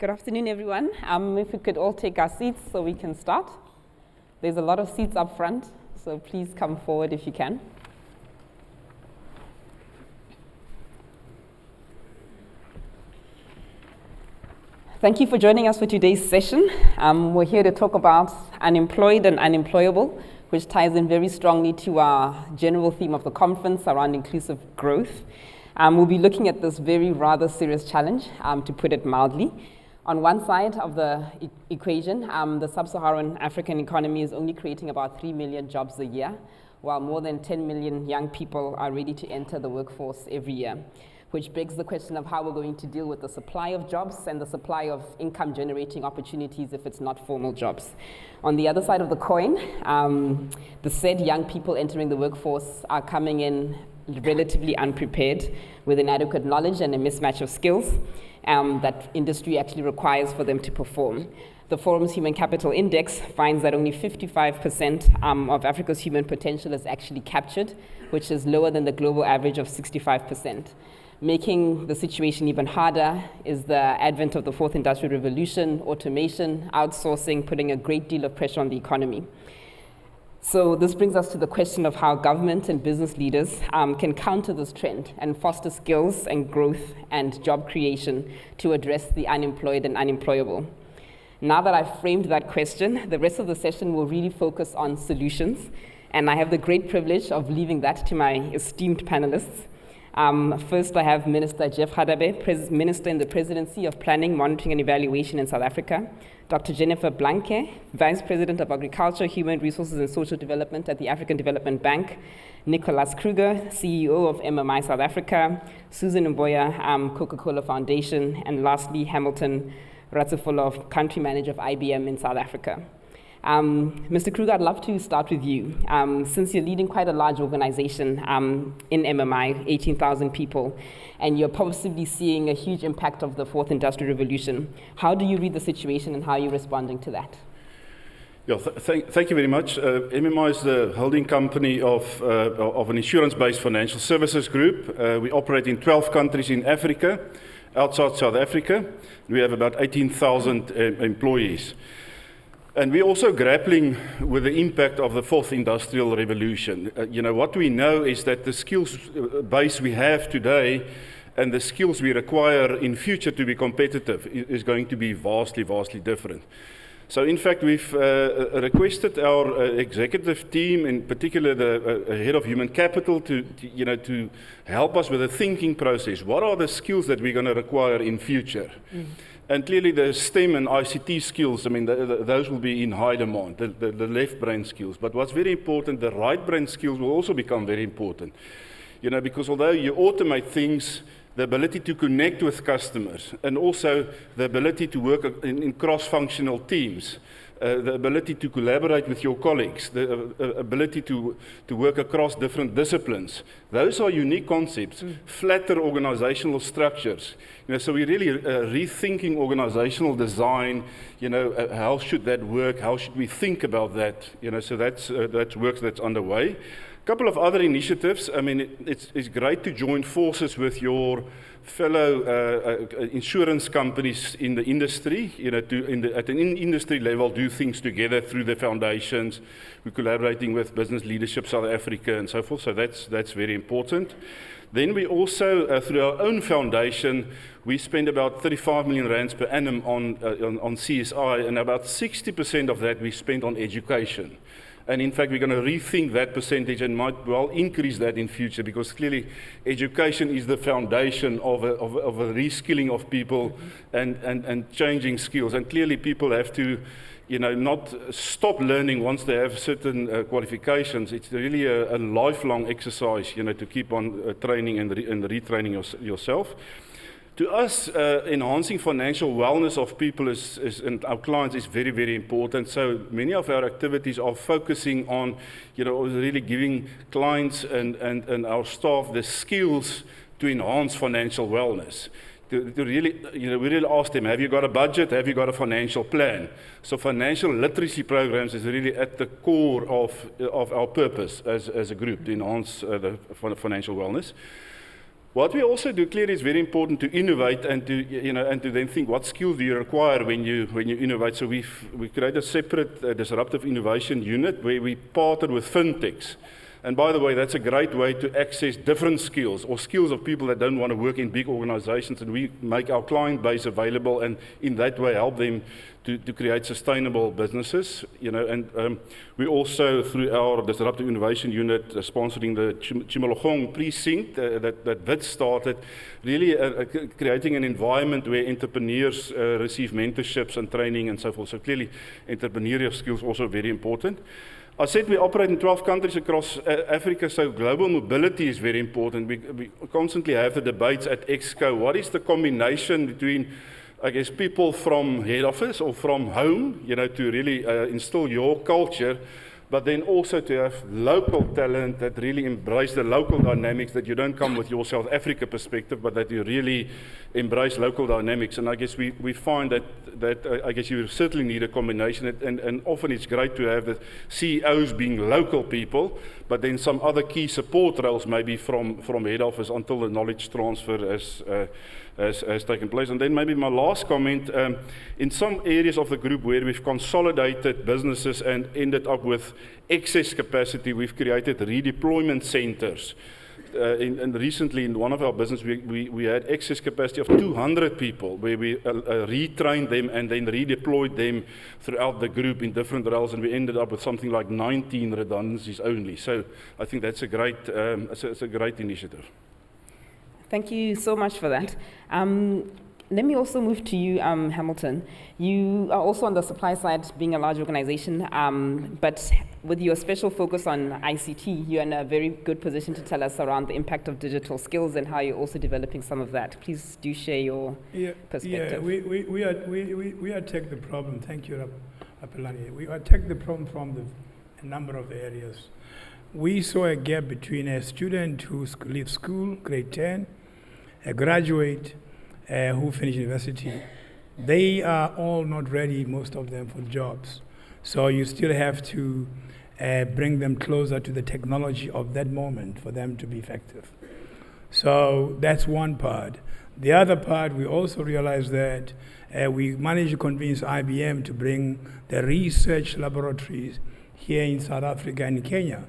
Good afternoon, everyone. If we could all take our seats so we can start. There's a lot of seats up front, so please come forward if you can. Thank you for joining us for today's session. We're here to talk about unemployed and unemployable, which ties in very strongly to our general theme of the conference around inclusive growth. We'll be looking at this very rather serious challenge, to put it mildly. On one side of the equation, the sub-Saharan African economy is only creating about 3 million jobs a year, while more than 10 million young people are ready to enter the workforce every year, which begs the question of how we're going to deal with the supply of jobs and the supply of income-generating opportunities if it's not formal jobs. On the other side of the coin, the said young people entering the workforce are coming in relatively unprepared with inadequate knowledge and a mismatch of skills that industry actually requires for them to perform. The Forum's Human Capital Index finds that only 55% of Africa's human potential is actually captured, which is lower than the global average of 65%. Making the situation even harder is the advent of the fourth industrial revolution, automation, outsourcing, putting a great deal of pressure on the economy. So this brings us to the question of how government and business leaders can counter this trend and foster skills and growth and job creation to address the unemployed and unemployable. Now that I've framed that question, the rest of the session will really focus on solutions, and I have the great privilege of leaving that to my esteemed panelists. First, I have Minister Jeff Radebe, Minister in the Presidency of Planning, Monitoring and Evaluation in South Africa, Dr. Jennifer Blanke, Vice President of Agriculture, Human Resources and Social Development at the African Development Bank, Nicolaas Kruger, CEO of MMI South Africa, Susan Mboya, Coca-Cola Foundation, and lastly, Hamilton Ratsifolo, Country Manager of IBM in South Africa. Mr. Kruger, I'd love to start with you. Since you're leading quite a large organization in MMI, 18,000 people, and you're possibly seeing a huge impact of the fourth industrial revolution, how do you read the situation and how are you responding to that? Yeah, thank you very much. MMI is the holding company of an insurance-based financial services group. We operate in 12 countries in Africa, outside South Africa. We have about 18,000 employees. And we're also grappling with the impact of the fourth industrial revolution. What we know is that the skills base we have today and the skills we require in future to be competitive is going to be vastly, vastly different. So in fact, we've requested our executive team, in particular the head of human capital, to help us with the thinking process. What are the skills that we're going to require in future? And clearly the STEM and ICT skills, those will be in high demand, the left brain skills. But what's very important, the right brain skills will also become very important. Because although you automate things, the ability to connect with customers and also the ability to work in cross-functional teams, the ability to collaborate with your colleagues, the ability to work across different disciplines. Those are unique concepts, flatter organizational structures. So we're really rethinking organizational design, how should that work, how should we think about that, so that's work that's underway. A couple of other initiatives. It's great to join forces with your fellow insurance companies in the industry, at an industry level, do things together through the foundations. We're collaborating with Business Leadership South Africa and so forth, so that's very important. Then we also, through our own foundation, we spend about 35 million rands per annum on CSI, and about 60% of that we spend on education. And in fact, we're going to rethink that percentage and might well increase that in future, because clearly education is the foundation of a reskilling of people and changing skills. And clearly people have to not stop learning once they have certain qualifications. It's really a lifelong exercise, to keep on training and retraining yourself. To us, enhancing financial wellness of people and our clients is very, very important. So many of our activities are focusing on, really giving clients and our staff the skills to enhance financial wellness. We really ask them, have you got a budget? Have you got a financial plan? So financial literacy programs is really at the core of our purpose as a group to enhance the financial wellness. What we also do clearly is very important to innovate and to, and to then think what skills do you require when you innovate. So we created a separate disruptive innovation unit where we partnered with fintechs. And by the way, that's a great way to access different skills or skills of people that don't want to work in big organizations. And we make our client base available and in that way help them to create sustainable businesses. And we also, through our Disruptive Innovation Unit, sponsoring the Chimologong precinct that Wit started, really creating an environment where entrepreneurs receive mentorships and training and so forth. So clearly, entrepreneurial skills also very important. I said we operate in 12 countries across Africa, so global mobility is very important. We constantly have the debates at Exco. What is the combination between, I guess, people from head office or from home, to really instill your culture, but then also to have local talent that really embrace the local dynamics, that you don't come with your South Africa perspective, but that you really embrace local dynamics. And I guess we find that I guess you certainly need a combination, and often it's great to have the CEOs being local people, but then some other key support roles maybe from head office until the knowledge transfer has taken place. And then maybe my last comment, in some areas of the group where we've consolidated businesses and ended up with excess capacity, we've created redeployment centers. And recently in one of our business, we had excess capacity of 200 people where we retrained them and then redeployed them throughout the group in different roles, and we ended up with something like 19 redundancies only. So I think that's a great, it's a great initiative. Thank you so much for that. Let me also move to you, Hamilton. You are also on the supply side, being a large organization, but with your special focus on ICT, you're in a very good position to tell us around the impact of digital skills and how you're also developing some of that. Please do share your perspective. Yeah, we attack the problem. Thank you, Apelani. We attack the problem from a number of areas. We saw a gap between a student who leaves school, grade 10, a graduate who finished university. They are all not ready, most of them, for jobs. So you still have to bring them closer to the technology of that moment for them to be effective. So that's one part. The other part, we also realized that we managed to convince IBM to bring the research laboratories here in South Africa and Kenya,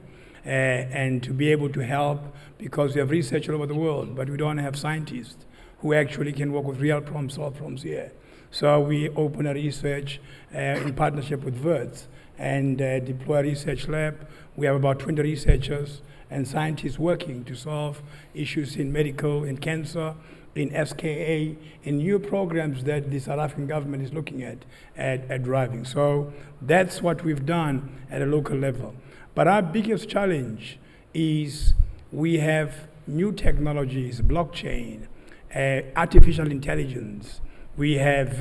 and to be able to help, because we have research all over the world, but we don't have scientists who actually can work with real problems, solve problems here. So we open a research in partnership with VERTS and deploy a research lab. We have about 20 researchers and scientists working to solve issues in medical, in cancer, in SKA, in new programs that the South African government is looking at driving. So that's what we've done at a local level. But our biggest challenge is we have new technologies, blockchain, artificial intelligence. We have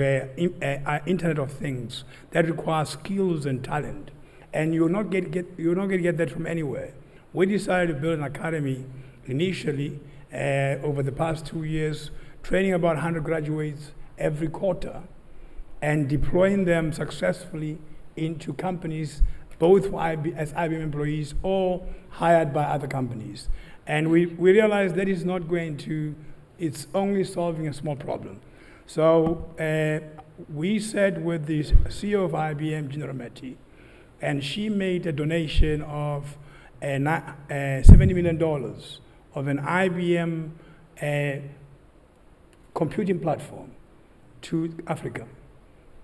Internet of Things that require skills and talent, and you're not going to get that from anywhere. We decided to build an academy initially over the past 2 years, training about 100 graduates every quarter, and deploying them successfully into companies, both as IBM employees or hired by other companies. And we realized that is not going to, it's only solving a small problem. So we sat with the CEO of IBM, General Meti, and she made a donation of $70 million of an IBM computing platform to Africa,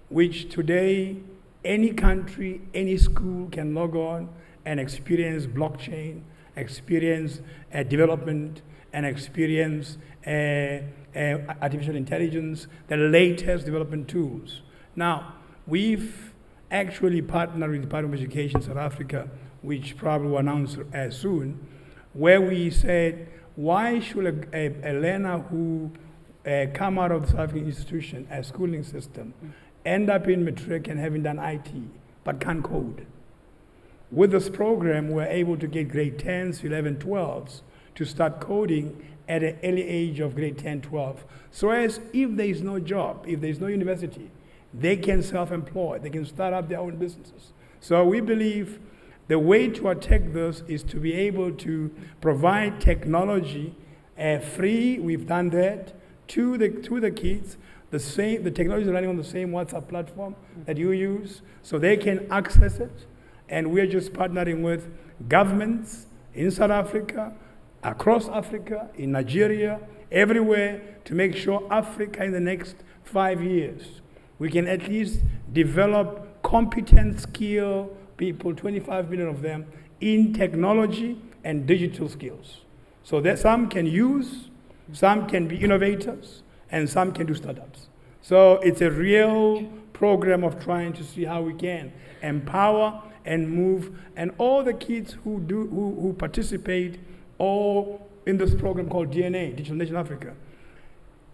which today any country, any school can log on and experience blockchain, experience development, and experience artificial intelligence, the latest development tools. Now, we've actually partnered with the Department of Education South Africa, which probably will announce soon, where we said, why should a learner who come out of the South African institution, a schooling system, end up in matric and having done IT, but can't code? With this program, we're able to get grade 10s, 11, 12s to start coding at an early age of grade 10, 12. So as if there is no job, if there is no university, they can self-employ, they can start up their own businesses. So we believe the way to attack this is to be able to provide technology free. We've done that to the kids. The technology is running on the same WhatsApp platform that you use, so they can access it. And we're just partnering with governments in South Africa, across Africa, in Nigeria, everywhere, to make sure Africa in the next 5 years, we can at least develop competent, skilled people, 25 million of them, in technology and digital skills. So that some can use, some can be innovators, and some can do startups. So it's a real program of trying to see how we can empower and move, and all the kids who participate all in this program called DNA, Digital Nation Africa.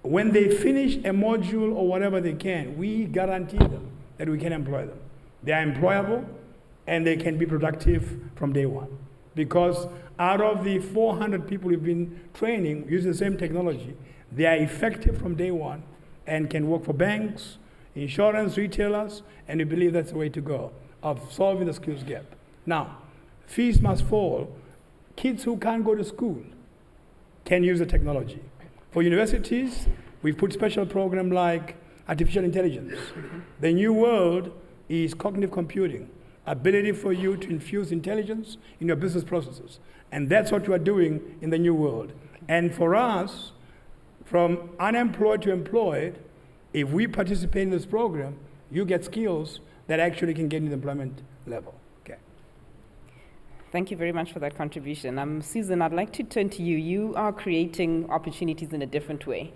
When they finish a module or whatever they can, we guarantee them that we can employ them. They are employable, and they can be productive from day one. Because out of the 400 people we've been training using the same technology, they are effective from day one and can work for banks, insurance, retailers, and we believe that's the way to go of solving the skills gap. Now, fees must fall. Kids who can't go to school can use the technology. For universities, we've put special program like artificial intelligence. The new world is cognitive computing, ability for you to infuse intelligence in your business processes. And that's what we are doing in the new world. And for us, from unemployed to employed, if we participate in this program, you get skills that actually can get you the employment level. Okay. Thank you very much for that contribution. Susan, I'd like to turn to you. You are creating opportunities in a different way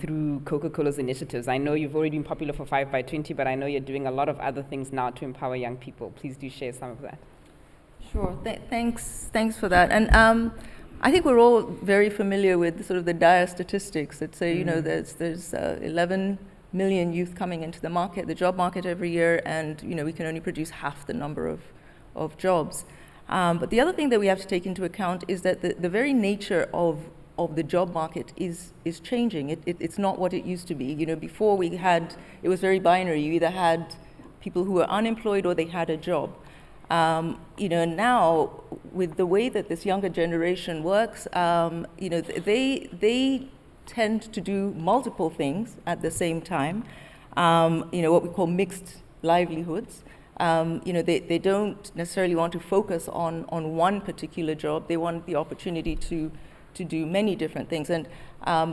through Coca-Cola's initiatives. I know you've already been popular for 5 by 20, but I know you're doing a lot of other things now to empower young people. Please do share some of that. Sure. Thanks for that. And I think we're all very familiar with sort of the dire statistics that say, you know, there's 11 million youth coming into the market, the job market every year, and you know we can only produce half the number of jobs. But the other thing that we have to take into account is that the very nature of the job market is changing. It's not what it used to be. You know, before it was very binary. You either had people who were unemployed or they had a job. You know, now with the way that this younger generation works, you know, they tend to do multiple things at the same time. You know, what we call mixed livelihoods. You know, they don't necessarily want to focus on one particular job. They want the opportunity to do many different things. And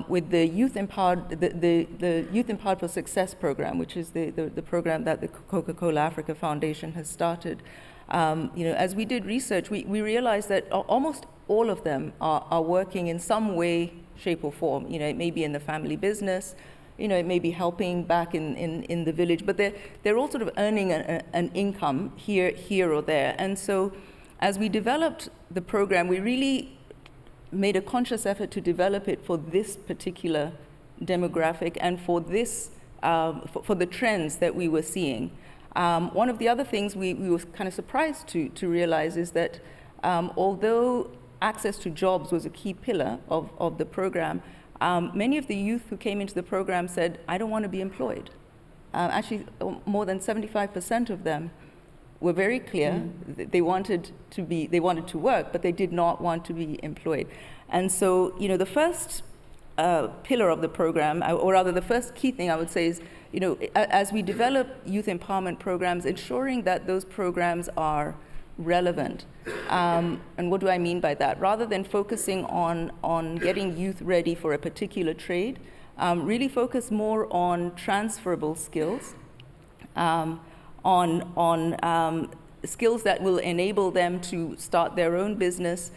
with the Youth Empowered, the Youth Empowered for Success program, which is the program that the Coca-Cola Africa Foundation has started, you know, as we did research, we realized that almost all of them are working in some way, shape, or form. You know, it may be in the family business. You know, it may be helping back in the village, but they're all sort of earning an income here or there. And so as we developed the program, we really made a conscious effort to develop it for this particular demographic and for this, for the trends that we were seeing. One of the other things we were kind of surprised to realize is that although access to jobs was a key pillar of the program, many of the youth who came into the program said, I don't want to be employed. Actually, more than 75% of them were very clear. They wanted to work, but they did not want to be employed. And so, you know, the first pillar of the program, or rather the first key thing I would say is, you know, as we develop youth empowerment programs, ensuring that those programs are relevant. And what do I mean by that? Rather than focusing on getting youth ready for a particular trade, really focus more on transferable skills, on skills that will enable them to start their own business,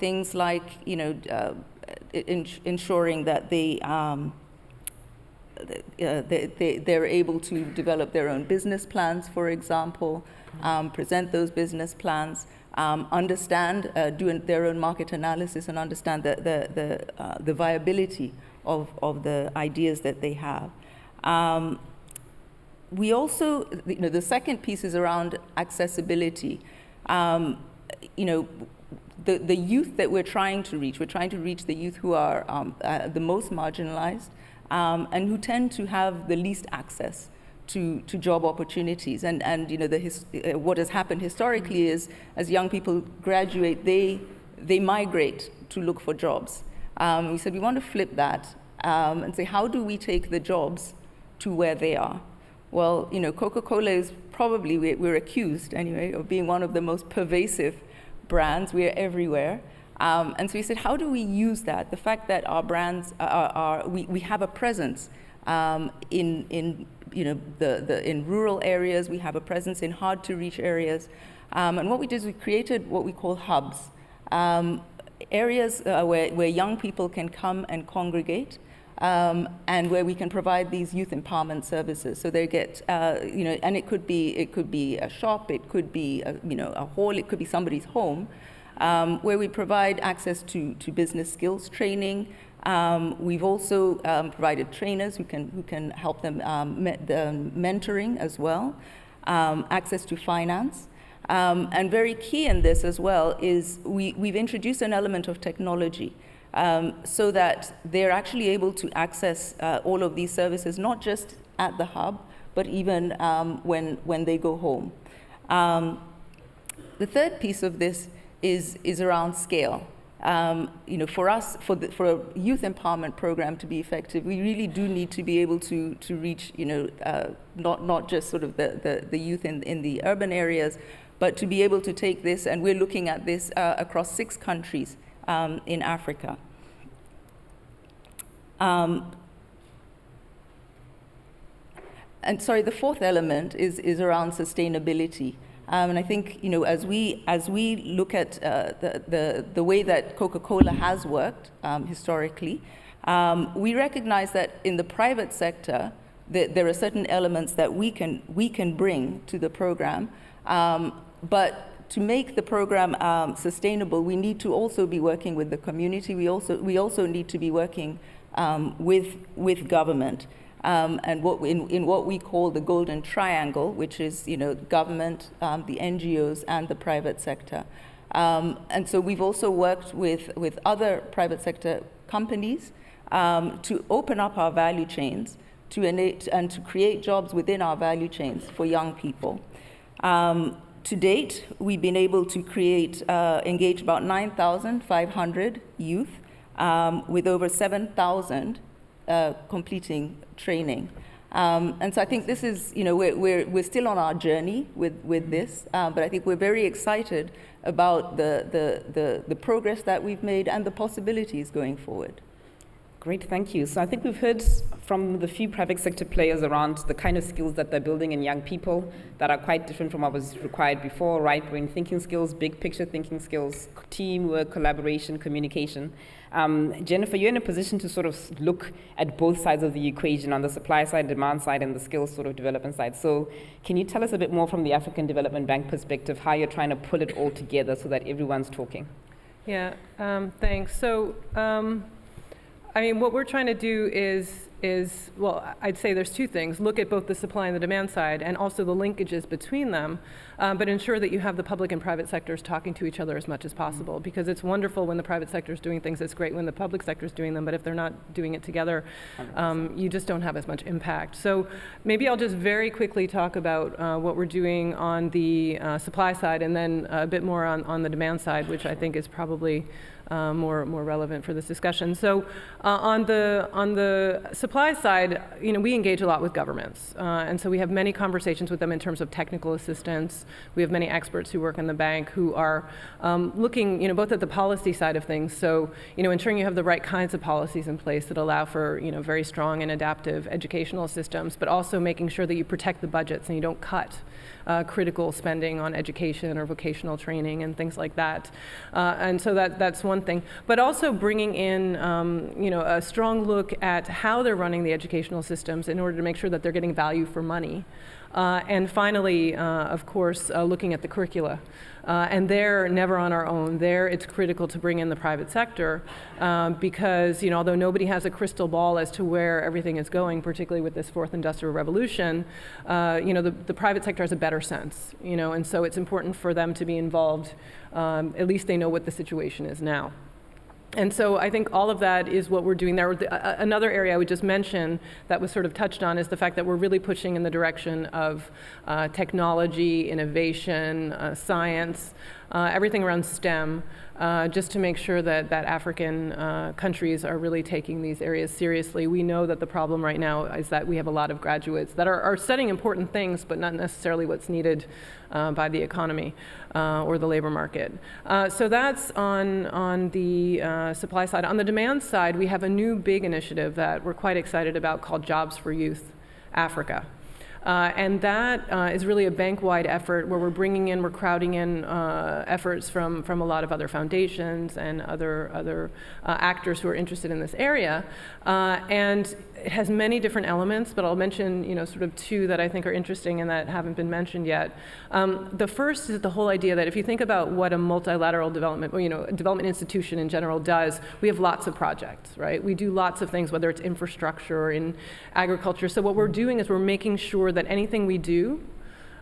things like, you know, ensuring that they're able to develop their own business plans, for example, present those business plans, understand, do their own market analysis, and understand the viability of the ideas that they have. We also, you know, the second piece is around accessibility. You know, the youth that we're trying to reach the youth who are the most marginalized and who tend to have the least access to job opportunities. And you know, what has happened historically is, as young people graduate, they migrate to look for jobs. We said we want to flip that and say, how do we take the jobs to where they are? Well, Coca-Cola is probably, we're accused anyway, of being one of the most pervasive brands. We are everywhere. And so we said, how do we use that? The fact that our brands we have a presence in rural areas, we have a presence in hard to reach areas. And what we did is we created what we call hubs, areas where young people can come and congregate, and where we can provide these youth empowerment services. So they get, and it could be a shop, it could be a hall, it could be somebody's home, where we provide access to business skills training. We've also provided trainers who can help them mentoring as well, access to finance. And very key in this as well is we've introduced an element of technology so that they're actually able to access all of these services, not just at the hub, but even when they go home. The third piece of this is around scale. For us, for a youth empowerment program to be effective, we really do need to be able to reach, not just sort of the youth in the urban areas, but to be able to take this, and we're looking at this across 6 countries in Africa. And sorry, the fourth element is around sustainability. And I think, as we look at the way that Coca-Cola has worked historically, we recognize that in the private sector, there are certain elements that we can bring to the program. But to make the program sustainable, we need to also be working with the community. We also need to be working with government. And in what we call the golden triangle, which is government, the NGOs, and the private sector. And so we've also worked with other private sector companies to open up our value chains and to create jobs within our value chains for young people. To date, we've been able to engage about 9,500 youth with over 7,000 completing training. And so I think this is, we're still on our journey with this, but I think we're very excited about the progress that we've made and the possibilities going forward. Great, thank you. So I think we've heard from the few private sector players around the kind of skills that they're building in young people that are quite different from what was required before, right-brain thinking skills, big picture thinking skills, teamwork, collaboration, communication. Jennifer, you're in a position to sort of look at both sides of the equation, on the supply side, demand side, and the skills sort of development side. So can you tell us a bit more from the African Development Bank perspective, how you're trying to pull it all together so that everyone's talking? Yeah, thanks. So, what we're trying to do is, well, I'd say there's 2 things. Look at both the supply and the demand side and also the linkages between them, but ensure that you have the public and private sectors talking to each other as much as possible, because it's wonderful when the private sector is doing things, it's great when the public sector is doing them, but if they're not doing it together, you just don't have as much impact. So maybe I'll just very quickly talk about what we're doing on the supply side, and then a bit more on the demand side, which I think is probably more relevant for this discussion. So on the supply side, we engage a lot with governments, and so we have many conversations with them in terms of technical assistance. We have many experts who work in the bank who are looking, both at the policy side of things. So ensuring you have the right kinds of policies in place that allow for very strong and adaptive educational systems, but also making sure that you protect the budgets and you don't cut critical spending on education or vocational training and things like that. And so that's one thing. But also bringing in, a strong look at how they're running the educational systems in order to make sure that they're getting value for money. And finally, of course, looking at the curricula. And they're never on our own. There, it's critical to bring in the private sector because, although nobody has a crystal ball as to where everything is going, particularly with this 4th Industrial Revolution, the private sector has a better sense, and so it's important for them to be involved. At least they know what the situation is now. And so I think all of that is what we're doing there. Another area I would just mention that was sort of touched on is the fact that we're really pushing in the direction of technology, innovation, science, everything around STEM, just to make sure that African countries are really taking these areas seriously. We know that the problem right now is that we have a lot of graduates that are studying important things, but not necessarily what's needed by the economy or the labor market. So that's on the supply side. On the demand side, we have a new big initiative that we're quite excited about called Jobs for Youth Africa. And that is really a bank-wide effort where we're crowding in efforts from a lot of other foundations and other actors who are interested in this area. And it has many different elements, but I'll mention, sort of two that I think are interesting and that haven't been mentioned yet. The first is the whole idea that if you think about what a multilateral development, or, a development institution in general does, we have lots of projects, right? We do lots of things, whether it's infrastructure or in agriculture. So what we're doing is we're making sure that anything we do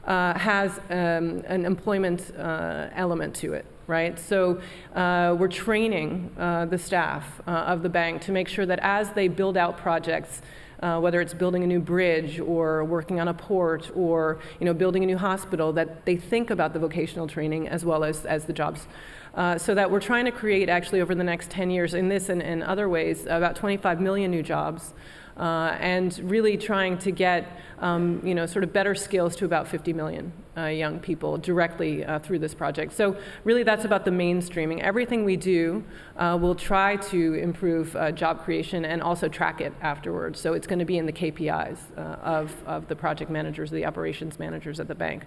has an employment element to it, right? So we're training the staff of the bank to make sure that as they build out projects, whether it's building a new bridge or working on a port or building a new hospital, that they think about the vocational training as well as the jobs. So that we're trying to create actually over the next 10 years in this and in other ways about 25 million new jobs. And really trying to get, sort of better skills to about 50 million young people directly through this project. So really that's about the mainstreaming. Everything we do will try to improve job creation and also track it afterwards. So it's going to be in the KPIs of the project managers, the operations managers at the bank.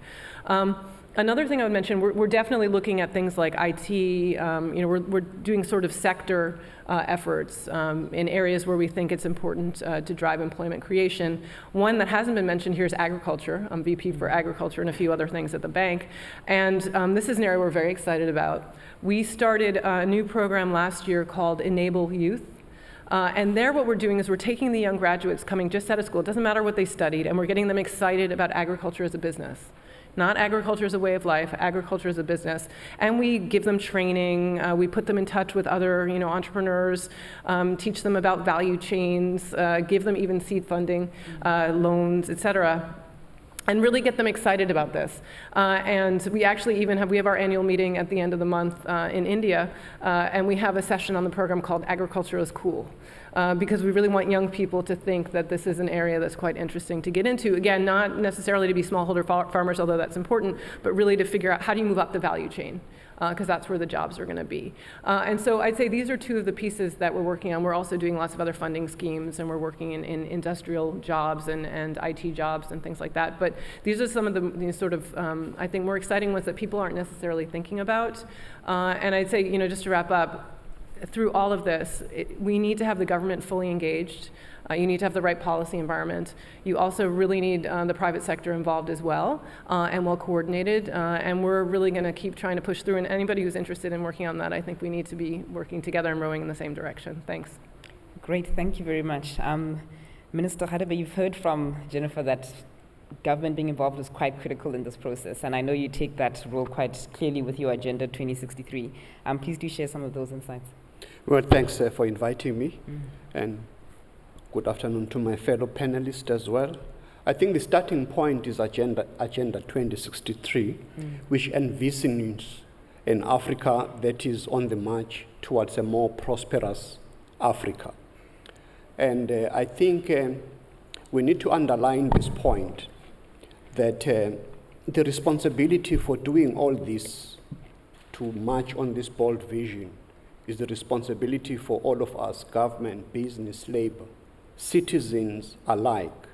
Another thing I would mention, we're definitely looking at things like IT. We're doing sort of sector efforts in areas where we think it's important to drive employment creation. One that hasn't been mentioned here is agriculture. I'm VP for agriculture and a few other things at the bank. And this is an area we're very excited about. We started a new program last year called Enable Youth. And there what we're doing is we're taking the young graduates coming just out of school, it doesn't matter what they studied, and we're getting them excited about agriculture as a business. Not agriculture as a way of life, agriculture as a business. And we give them training, we put them in touch with other entrepreneurs, teach them about value chains, give them even seed funding, loans, et cetera. And really get them excited about this. And we actually even have our annual meeting at the end of the month in India, and we have a session on the program called Agriculture is Cool. Because we really want young people to think that this is an area that's quite interesting to get into. Again, not necessarily to be smallholder farmers, although that's important, but really to figure out how do you move up the value chain, because that's where the jobs are going to be. And so I'd say these are two of the pieces that we're working on. We're also doing lots of other funding schemes, and we're working in industrial jobs and IT jobs and things like that. But these are some of the sort of, I think, more exciting ones that people aren't necessarily thinking about. And I'd say, just to wrap up, through all of this, we need to have the government fully engaged. You need to have the right policy environment. You also really need the private sector involved as well, and well coordinated. And we're really going to keep trying to push through. And anybody who's interested in working on that, I think we need to be working together and rowing in the same direction. Thanks. Great, thank you very much. Minister Radebe, you've heard from Jennifer that government being involved is quite critical in this process, and I know you take that role quite clearly with your Agenda 2063. Please do share some of those insights. Well, thanks for inviting me, and good afternoon to my fellow panelists as well. I think the starting point is Agenda 2063, which envisions an Africa that is on the march towards a more prosperous Africa. And I think we need to underline this point, that the responsibility for doing all this, to march on this bold vision, is the responsibility for all of us, government, business, labor, citizens alike.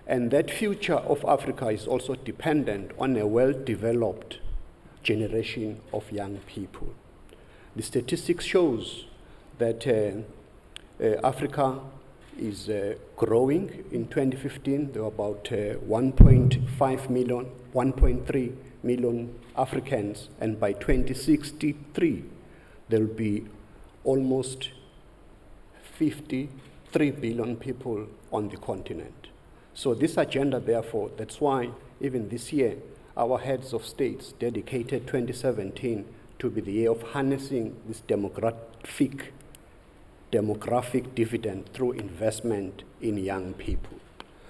And that future of Africa is also dependent on a well-developed generation of young people. The statistics shows that Africa is growing. In 2015, there were about 1.5 million, 1.3 million Africans, and by 2063, there will be almost 53 billion people on the continent. So this agenda, therefore, that's why even this year, our heads of states dedicated 2017 to be the year of harnessing this demographic dividend through investment in young people.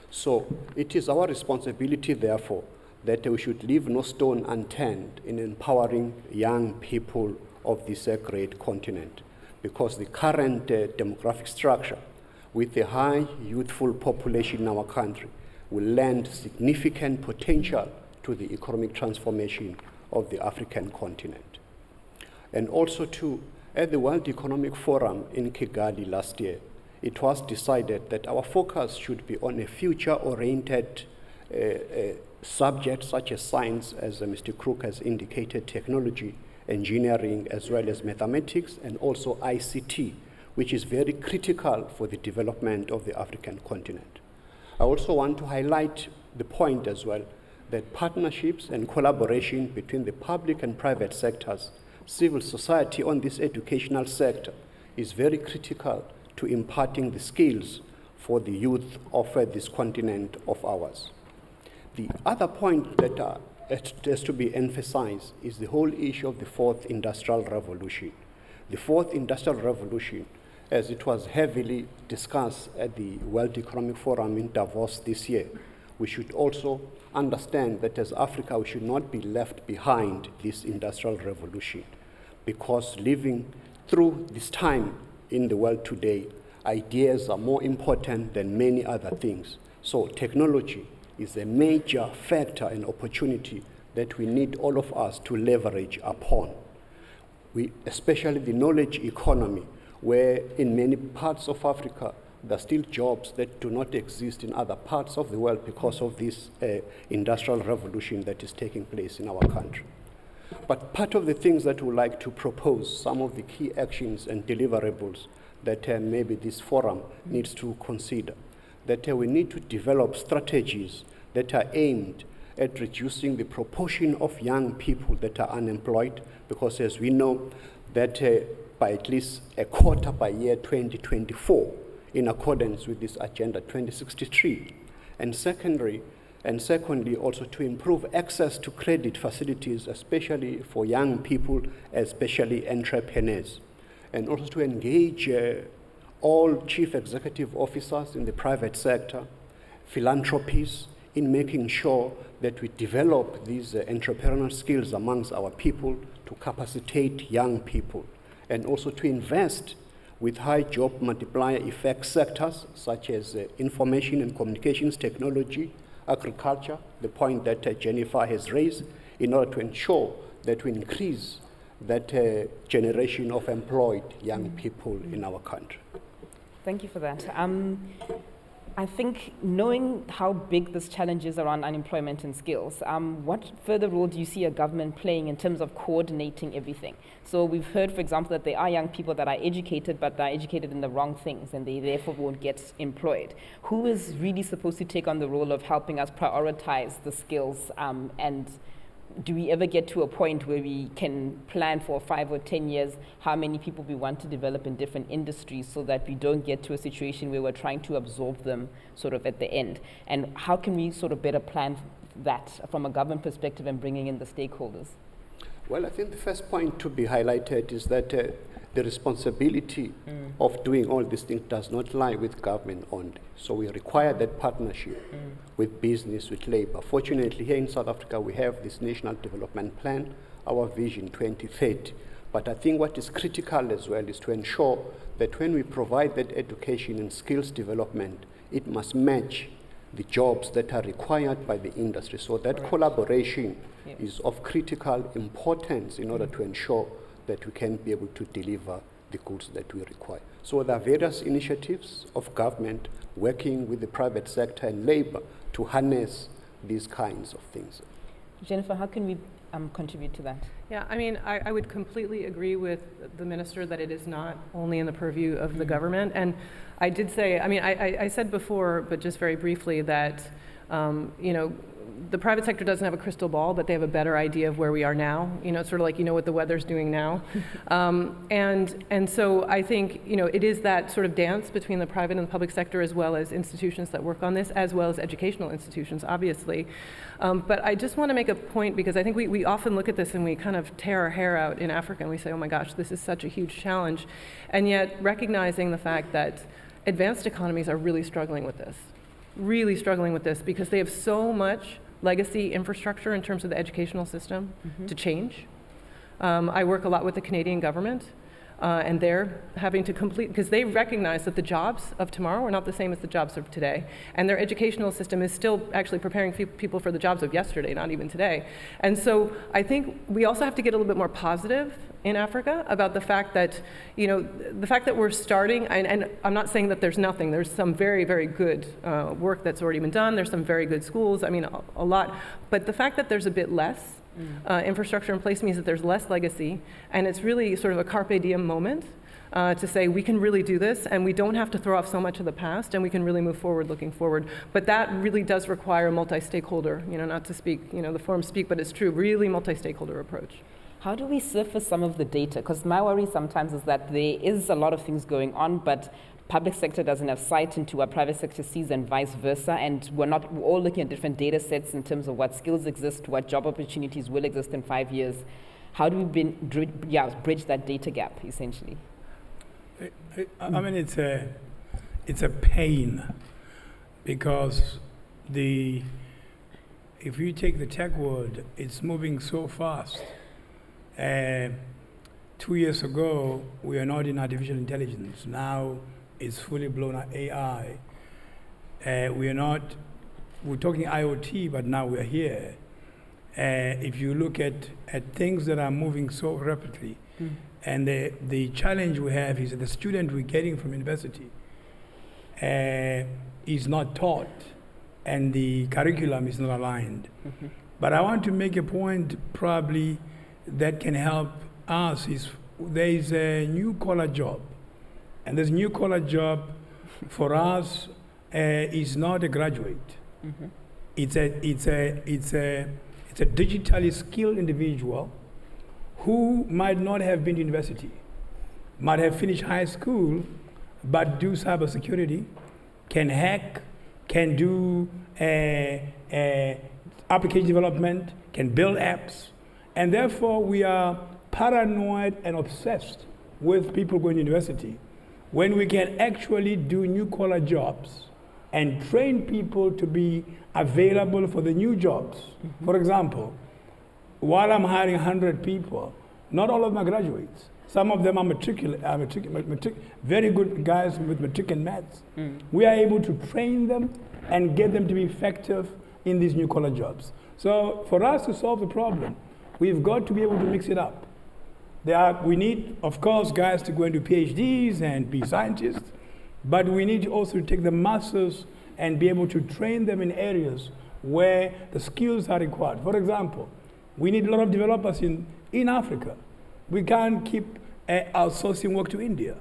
So it is our responsibility, therefore, that we should leave no stone unturned in empowering young people of this great continent, because the current demographic structure with a high youthful population in our country will lend significant potential to the economic transformation of the African continent. And also too, at the World Economic Forum in Kigali last year, it was decided that our focus should be on a future-oriented subject such as science, as Mr. Kruger has indicated, technology, engineering, as well as mathematics, and also ICT, which is very critical for the development of the African continent. I also want to highlight the point as well that partnerships and collaboration between the public and private sectors, civil society on this educational sector is very critical to imparting the skills for the youth of this continent of ours. The other point that has to be emphasized is the whole issue of the fourth industrial revolution. The fourth industrial revolution, as it was heavily discussed at the World Economic Forum in Davos this year, we should also understand that as Africa, we should not be left behind this industrial revolution, because living through this time in the world today, ideas are more important than many other things. So technology is a major factor and opportunity that we need all of us to leverage upon. Especially the knowledge economy, where in many parts of Africa, there are still jobs that do not exist in other parts of the world because of this industrial revolution that is taking place in our country. But part of the things that we like to propose, some of the key actions and deliverables that maybe this forum needs to consider, that we need to develop strategies that are aimed at reducing the proportion of young people that are unemployed, because as we know that by at least a quarter by year 2024, in accordance with this Agenda 2063. And secondly, also to improve access to credit facilities, especially for young people, especially entrepreneurs. And also to engage all chief executive officers in the private sector, philanthropies, in making sure that we develop these entrepreneurial skills amongst our people to capacitate young people, and also to invest with high job multiplier effect sectors such as information and communications technology, agriculture, the point that Jennifer has raised, in order to ensure that we increase that generation of employed young people in our country. Thank you for that. I think knowing how big this challenge is around unemployment and skills, what further role do you see a government playing in terms of coordinating everything? So we've heard, for example, that there are young people that are educated, but they're educated in the wrong things, and they therefore won't get employed. Who is really supposed to take on the role of helping us prioritize the skills, and do we ever get to a point where we can plan for 5 or 10 years how many people we want to develop in different industries, so that we don't get to a situation where we're trying to absorb them sort of at the end? And how can we sort of better plan that from a government perspective and bringing in the stakeholders? Well, I think the first point to be highlighted is that the responsibility of doing all these things does not lie with government only. So we require that partnership with business, with labor. Fortunately, here in South Africa, we have this National Development Plan, our Vision 2030. But I think what is critical as well is to ensure that when we provide that education and skills development, it must match the jobs that are required by the industry. So that collaboration is of critical importance in order to ensure that we can be able to deliver the goods that we require. So there are various initiatives of government working with the private sector and labor to harness these kinds of things. Jennifer, how can we contribute to that? Yeah, I mean, I would completely agree with the minister that it is not only in the purview of the government. And I did say, I mean, I said before, but just very briefly, that, you know, the private sector doesn't have a crystal ball, but they have a better idea of where we are now. You know, it's sort of like, you know what the weather's doing now. And so I think, you know, it is that sort of dance between the private and the public sector, as well as institutions that work on this, as well as educational institutions, obviously. But I just want to make a point, because I think we often look at this and we kind of tear our hair out in Africa and we say, oh my gosh, this is such a huge challenge. And yet recognizing the fact that advanced economies are really struggling with this, because they have so much legacy infrastructure in terms of the educational system to change. I work a lot with the Canadian government, and they're having to complete, because they recognize that the jobs of tomorrow are not the same as the jobs of today, and their educational system is still actually preparing people for the jobs of yesterday, not even today. And so I think we also have to get a little bit more positive in Africa about the fact that, the fact that we're starting, and I'm not saying that there's nothing, there's some very, very good work that's already been done, there's some very good schools, I mean, a lot, but the fact that there's a bit less infrastructure in place means that there's less legacy, and it's really sort of a carpe diem moment to say we can really do this, and we don't have to throw off so much of the past, and we can really move forward looking forward. But that really does require a multi-stakeholder, not to speak, the form speak, but it's true, really multi-stakeholder approach. How do we surface some of the data? Because my worry sometimes is that there is a lot of things going on, but public sector doesn't have sight into what private sector sees and vice versa, and we're all looking at different data sets in terms of what skills exist, what job opportunities will exist in 5 years. How do we bridge that data gap, essentially? I mean, it's a pain, because if you take the tech world, it's moving so fast. 2 years ago, we were not in artificial intelligence. Now it's fully blown AI. We're talking IoT, but now we're here. If you look at things that are moving so rapidly, and the challenge we have is that the student we're getting from university is not taught, and the curriculum is not aligned. But I want to make a point probably that can help us is there is a new collar job. And this new collar job for us is not a graduate. It's a digitally skilled individual who might not have been to university, might have finished high school, but do cybersecurity, can hack, can do application development, can build apps, and therefore we are paranoid and obsessed with people going to university, when we can actually do new collar jobs and train people to be available for the new jobs. For example, while I'm hiring 100 people, not all of them are graduates. Some of them are very good guys with matric and maths. We are able to train them and get them to be effective in these new collar jobs. So for us to solve the problem, we've got to be able to mix it up. We need, of course, guys to go into PhDs and be scientists, but we need to also take the masses and be able to train them in areas where the skills are required. For example, we need a lot of developers in Africa. We can't keep outsourcing work to India.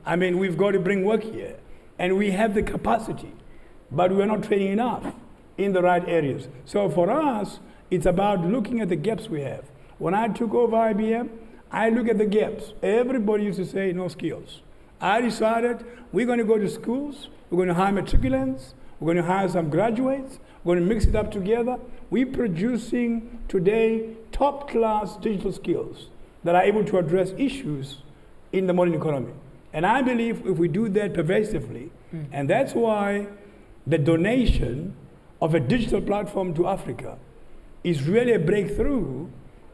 I mean, we've got to bring work here, and we have the capacity, but we're not training enough in the right areas. So for us, it's about looking at the gaps we have. When I took over IBM, I look at the gaps. Everybody used to say no skills. I decided we're going to go to schools, we're going to hire matriculants, we're going to hire some graduates, we're going to mix it up together. We're producing today top-class digital skills that are able to address issues in the modern economy. And I believe if we do that pervasively, and that's why the donation of a digital platform to Africa is really a breakthrough,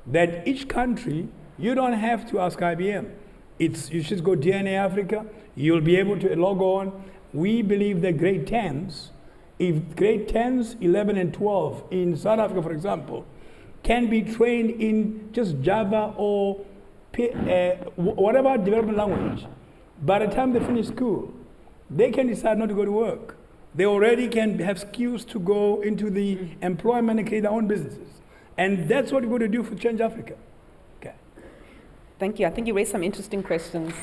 that each country, you don't have to ask IBM. You just go DNA Africa, you'll be able to log on. We believe that grade 10s, if grade 10s, 11 and 12 in South Africa, for example, can be trained in just Java or whatever development language. By the time they finish school, they can decide not to go to work. They already can have skills to go into the employment and create their own businesses. And that's what we're going to do for Change Africa. Okay. Thank you. I think you raised some interesting questions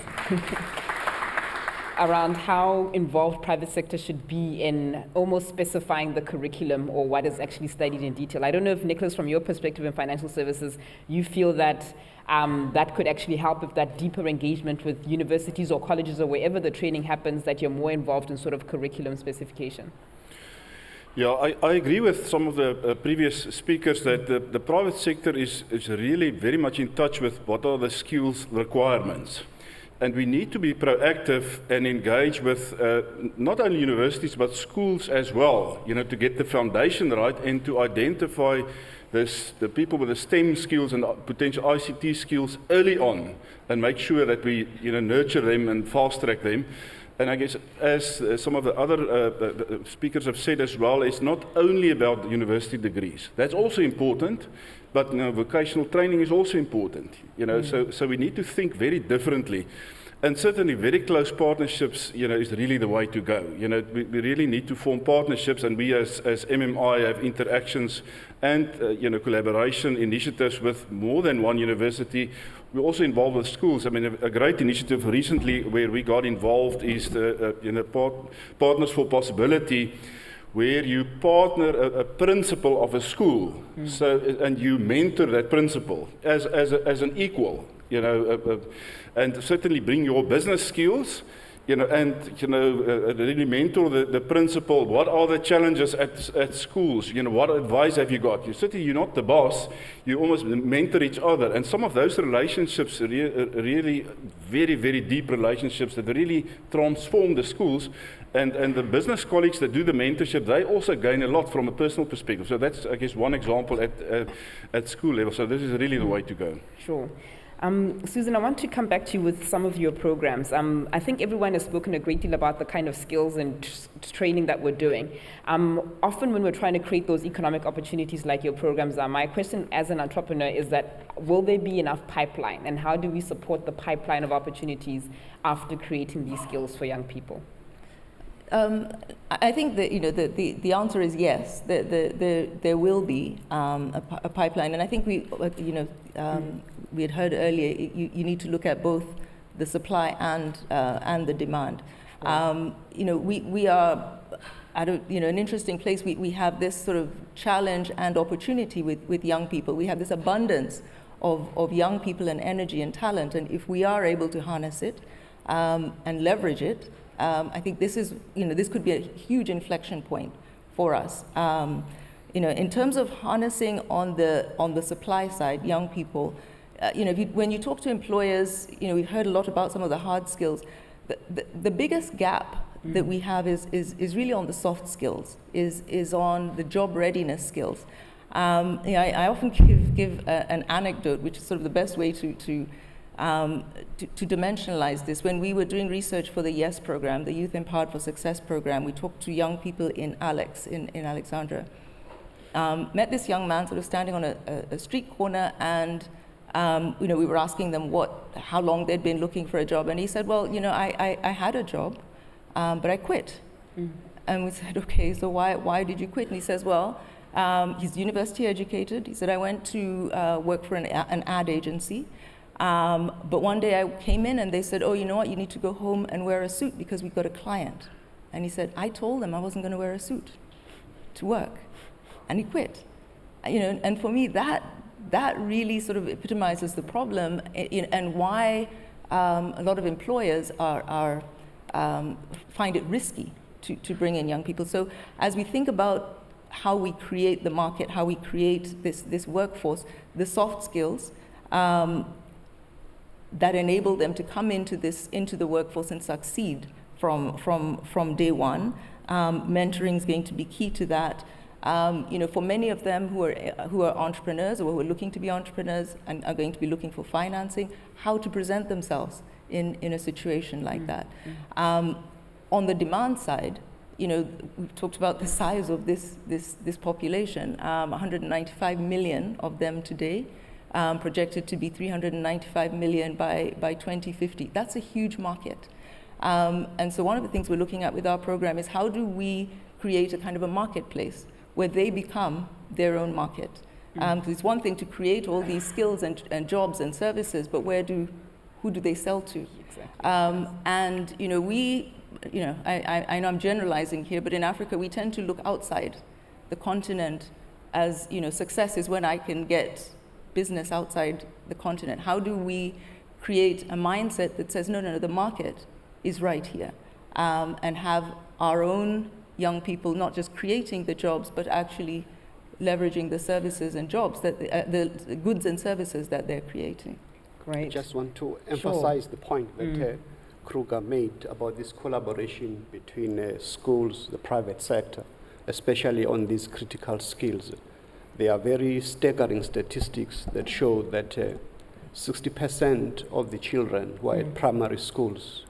around how involved private sector should be in almost specifying the curriculum or what is actually studied in detail. I don't know if, Nicolaas, from your perspective in financial services, you feel that that could actually help with that deeper engagement with universities or colleges or wherever the training happens, that you're more involved in sort of curriculum specification. Yeah, I agree with some of the previous speakers that the private sector is really very much in touch with what are the skills requirements. And we need to be proactive and engage with not only universities but schools as well, to get the foundation right and to identify the people with the STEM skills and potential ICT skills early on and make sure that we nurture them and fast track them. And I guess, as some of the other speakers have said as well, it's not only about university degrees. That's also important, but vocational training is also important. So we need to think very differently. And certainly very close partnerships, is really the way to go. We really need to form partnerships, and we as MMI have interactions and collaboration initiatives with more than one university. We're also involved with schools. I mean, a great initiative recently where we got involved is the Partners for Possibility, where you partner a principal of a school, and you mentor that principal as an equal, and certainly bring your business skills, and really mentor the principal. What are the challenges at schools? What advice have you got? You're not the boss. You almost mentor each other, and some of those relationships are really very, very deep relationships that really transform the schools. And the business colleagues that do the mentorship, they also gain a lot from a personal perspective. So that's, I guess, one example at school level. So this is really the way to go. Sure. Susan, I want to come back to you with some of your programs. I think everyone has spoken a great deal about the kind of skills and training that we're doing. Often when we're trying to create those economic opportunities like your programs are, my question as an entrepreneur is that, will there be enough pipeline? And how do we support the pipeline of opportunities after creating these skills for young people? I think that the answer is yes. There will be a pipeline, and I think we had heard earlier. You need to look at both the supply and the demand. We are at an interesting place. We have this sort of challenge and opportunity with young people. We have this abundance of young people and energy and talent, and if we are able to harness it and leverage it, I think this is, this could be a huge inflection point for us. In terms of harnessing on the supply side, young people, when you talk to employers, we've heard a lot about some of the hard skills. The biggest gap that we have is really on the soft skills, is on the job readiness skills. I often give an anecdote, which is sort of the best way to dimensionalize this. When we were doing research for the YES program, the Youth Empowered for Success program, we talked to young people in Alexandria. Met this young man sort of standing on a street corner, and we were asking them how long they'd been looking for a job, and he said, well, I had a job, but I quit. And we said, okay, so why did you quit? And he says, well, he's university educated. He said, I went to work for an ad agency. But one day I came in and they said, oh, you know what, you need to go home and wear a suit because we've got a client. And he said, I told them I wasn't going to wear a suit to work. And he quit. And for me, that really sort of epitomizes the problem and why a lot of employers find it risky to bring in young people. So as we think about how we create the market, how we create this workforce, the soft skills, that enable them to come into the workforce and succeed from day one. Mentoring is going to be key to that. For many of them who are entrepreneurs or who are looking to be entrepreneurs and are going to be looking for financing, how to present themselves in a situation like that. On the demand side, we've talked about the size of this population. 195 million of them today. Projected to be 395 million by 2050. That's a huge market. And so one of the things we're looking at with our program is how do we create a kind of a marketplace where they become their own market. Because it's one thing to create all these skills and jobs and services, but who do they sell to? Exactly. And I know I'm generalizing here, but in Africa we tend to look outside the continent as, success is when I can get business outside the continent. How do we create a mindset that says, no, the market is right here, and have our own young people not just creating the jobs, but actually leveraging the services and jobs, the goods and services that they're creating. Great. I just want to emphasize the point that Kruger made about this collaboration between schools, the private sector, especially on these critical skills. There are very staggering statistics that show that 60% of the children who are at primary schools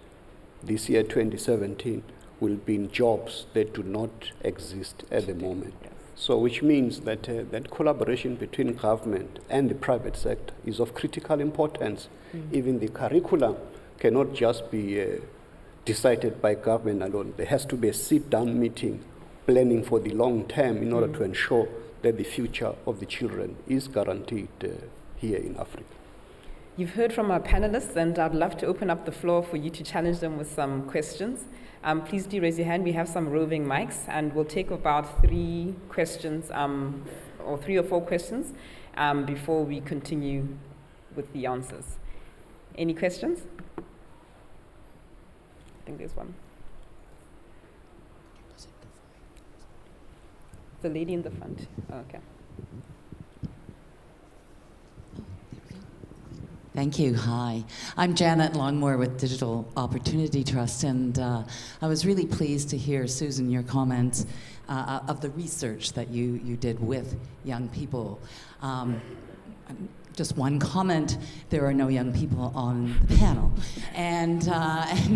this year, 2017, will be in jobs that do not exist at the moment. So which means that that collaboration between government and the private sector is of critical importance. Even the curriculum cannot just be decided by government alone. There has to be a sit-down meeting planning for the long term in order to ensure that the future of the children is guaranteed here in Africa. You've heard from our panelists, and I'd love to open up the floor for you to challenge them with some questions. Please do raise your hand. We have some roving mics, and we'll take about 3 questions, or 3 or 4 questions, before we continue with the answers. Any questions? I think there's one. The lady in the front. Oh, okay. Thank you. Hi. I'm Janet Longmore with Digital Opportunity Trust, and I was really pleased to hear, Susan, your comments of the research that you did with young people. Just one comment, there are no young people on the panel. And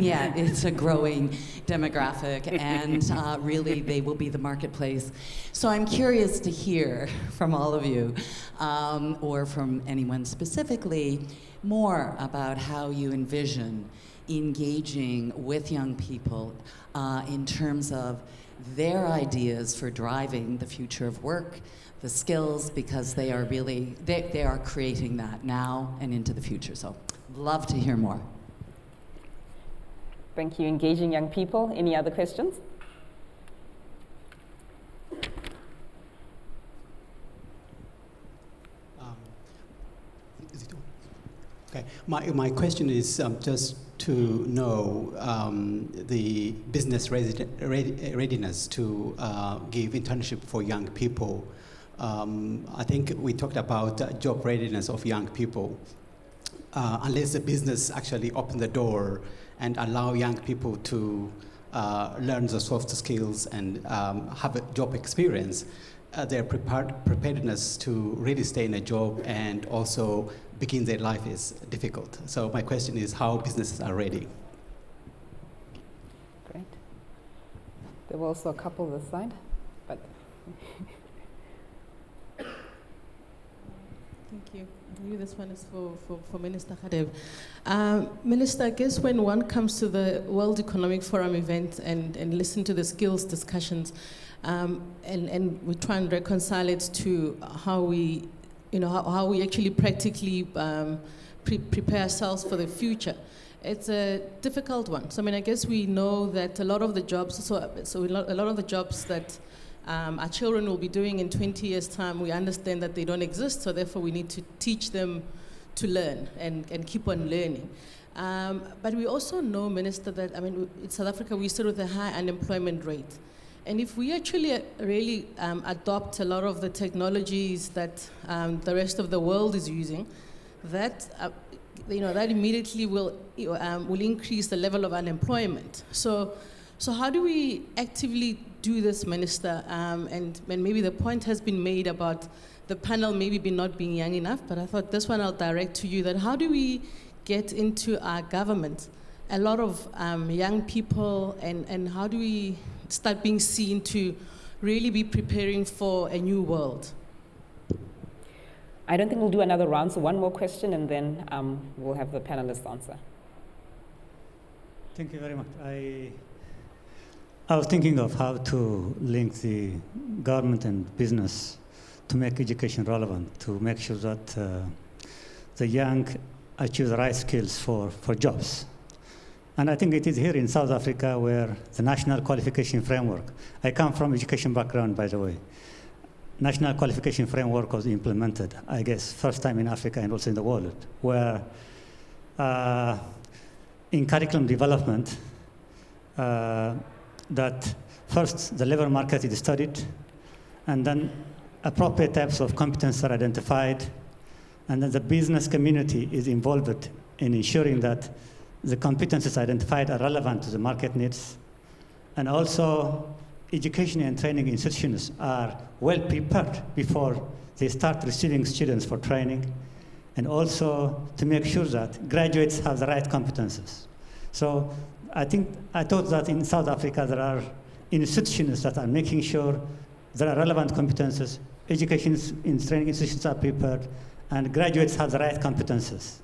yet it's a growing demographic, and really they will be the marketplace. So I'm curious to hear from all of you, or from anyone specifically, more about how you envision engaging with young people in terms of their ideas for driving the future of work, the skills, because they are really, they are creating that now and into the future. So love to hear more. Thank you. Engaging young people. Any other questions? Is it on? Okay. My question is just to know the business readiness to give internship for young people. I think we talked about job readiness of young people. Unless the business actually open the door and allow young people to learn the soft skills and have a job experience, their preparedness to really stay in a job and also begin their life is difficult. So my question is how businesses are ready. Great. There were also a couple this side, but... Thank you. I believe this one is for Minister Radebe. Minister, I guess when one comes to the World Economic Forum event and listen to the skills discussions, and we try and reconcile it to how we, how we actually practically prepare ourselves for the future. It's a difficult one. So I mean, I guess we know that a lot of the jobs, a lot of the jobs that our children will be doing in 20 years' time, we understand that they don't exist, so therefore we need to teach them to learn and keep on learning. But we also know, Minister, that, I mean, in South Africa, we still with a high unemployment rate. And if we actually really adopt a lot of the technologies that the rest of the world is using, that, that immediately will increase the level of unemployment. So how do we actively do this, Minister? And maybe the point has been made about the panel maybe not being young enough, but I thought this one I'll direct to you, that how do we get into our government a lot of young people, and how do we start being seen to really be preparing for a new world? I don't think we'll do another round, so one more question, and then we'll have the panelists answer. Thank you very much. I was thinking of how to link the government and business to make education relevant, to make sure that the young achieve the right skills for jobs. And I think it is here in South Africa where the National Qualification Framework, I come from education background, by the way. National Qualification Framework was implemented, I guess, first time in Africa and also in the world, where in curriculum development, that first the labor market is studied, and then appropriate types of competence are identified, and then the business community is involved in ensuring that the competencies identified are relevant to the market needs, and also education and training institutions are well prepared before they start receiving students for training, and also to make sure that graduates have the right competences. So I thought that in South Africa there are institutions that are making sure there are relevant competences, education in training institutions are prepared, and graduates have the right competences.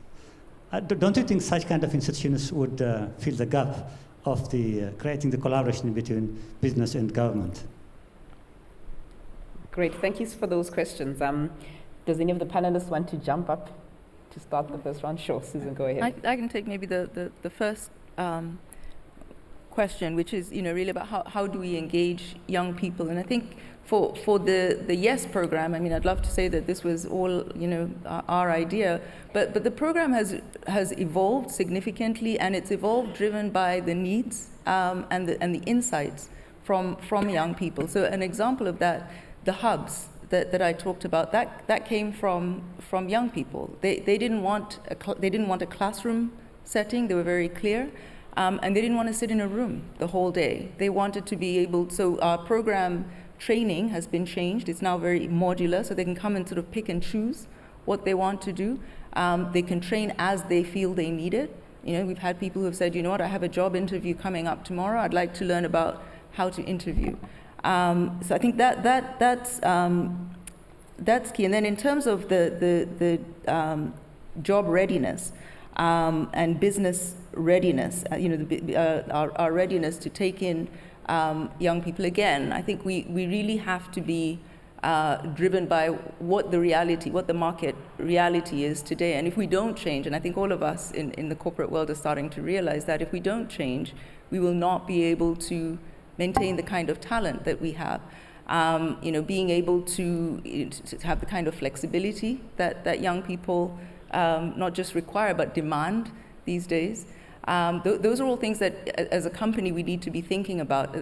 Don't you think such kind of institutions would fill the gap of creating the collaboration between business and government? Great, thank you for those questions. Does any of the panelists want to jump up to start the first round? Sure, Susan, go ahead. I can take maybe the first question, which is really about how do we engage young people. And I think for the YES program, I mean, I'd love to say that this was all our idea, but the program has evolved significantly, and it's evolved driven by the needs and the insights from young people. So an example of that, the hubs that I talked about, that came from young people. They didn't want a classroom setting. They were very clear. And they didn't want to sit in a room the whole day. They wanted to be able, so our program training has been changed. It's now very modular, so they can come and sort of pick and choose what they want to do. They can train as they feel they need it. We've had people who have said, what, I have a job interview coming up tomorrow. I'd like to learn about how to interview. So I think that's key. And then in terms of the job readiness and business readiness, our readiness to take in young people, again, I think we really have to be driven by what the market reality is today. And if we don't change, and I think all of us in the corporate world are starting to realize that if we don't change, we will not be able to maintain the kind of talent that we have. Being able to have the kind of flexibility that young people not just require but demand these days. Those are all things that, as a company, we need to be thinking about.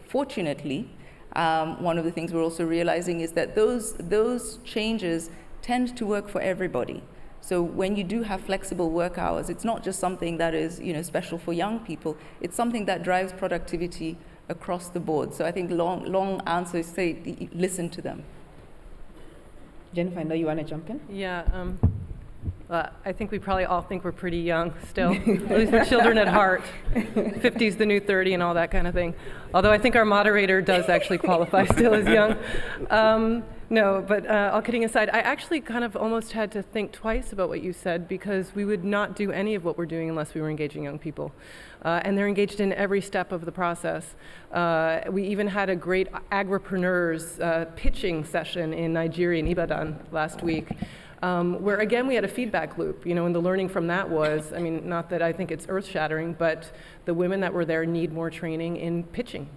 Fortunately, one of the things we're also realizing is that those changes tend to work for everybody. So when you do have flexible work hours, it's not just something that is special for young people. It's something that drives productivity across the board. So I think long answers say listen to them. Jennifer, I know you want to jump in. Yeah. I think we probably all think we're pretty young still. At least we're children at heart. 50's the new 30 and all that kind of thing. Although I think our moderator does actually qualify still as young. No, but all kidding aside, I actually kind of almost had to think twice about what you said, because we would not do any of what we're doing unless we were engaging young people. And they're engaged in every step of the process. We even had a great agripreneurs pitching session in Nigeria, in Ibadan, last week. Where again we had a feedback loop, and the learning from that was, I mean, not that I think it's earth-shattering, but the women that were there need more training in pitching.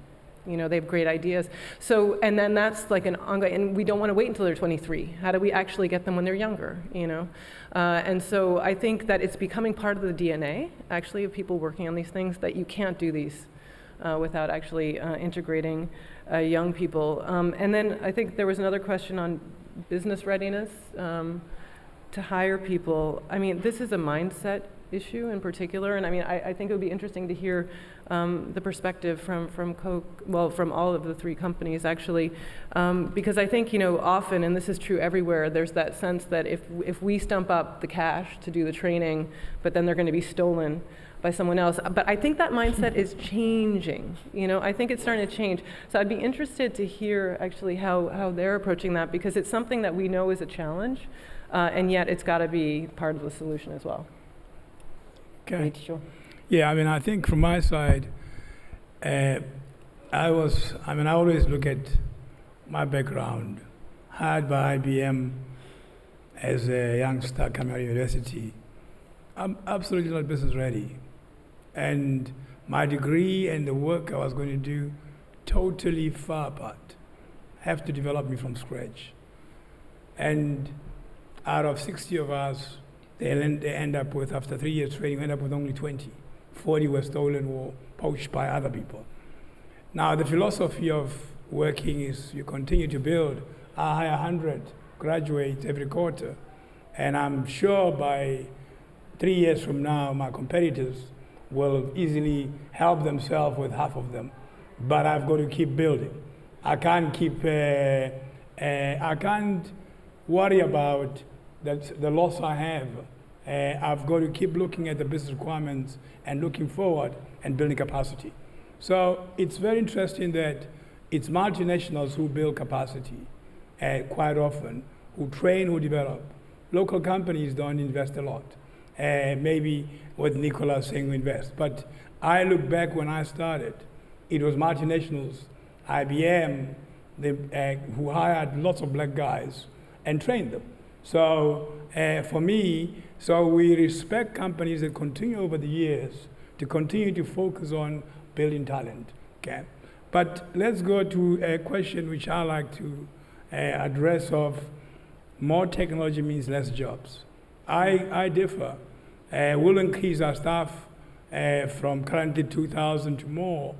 They have great ideas. So, and then that's like an ongoing, and we don't want to wait until they're 23. How do we actually get them when they're younger, And so I think that it's becoming part of the DNA, actually, of people working on these things, that you can't do these without actually integrating young people. And then I think there was another question on business readiness to hire people. I mean, this is a mindset issue in particular, and I mean, I think it would be interesting to hear the perspective from Coke, well, from all of the three companies actually, because I think often, and this is true everywhere, there's that sense that if we stump up the cash to do the training, but then they're going to be stolen by someone else. But I think that mindset is changing. I think it's starting to change. So I'd be interested to hear actually how they're approaching that, because it's something that we know is a challenge, and yet it's got to be part of the solution as well. Okay. Great, sure. Yeah, I mean, I think from my side, I always look at my background. Hired by IBM as a youngster coming out of university. I'm absolutely not business ready. And my degree and the work I was going to do, totally far apart. Have to develop me from scratch. And out of 60 of us, they end up with, after 3 years training, end up with only 20. 40 were stolen or poached by other people. Now, the philosophy of working is you continue to build. I hire 100 graduates every quarter, And I'm sure by 3 years from now, my competitors will easily help themselves with half of them. But I've got to keep building. I can't worry about the loss I have. I've got to keep looking at the business requirements and looking forward and building capacity. So it's very interesting that it's multinationals who build capacity quite often, who train, who develop. Local companies don't invest a lot. Maybe what Nicolaas saying we invest. But I look back when I started, it was multinationals, IBM, who hired lots of black guys and trained them. So for me, we respect companies that continue over the years to continue to focus on building talent. Okay? But let's go to a question which I like to address of more technology means less jobs. I differ. We'll increase our staff from currently 2,000 to more,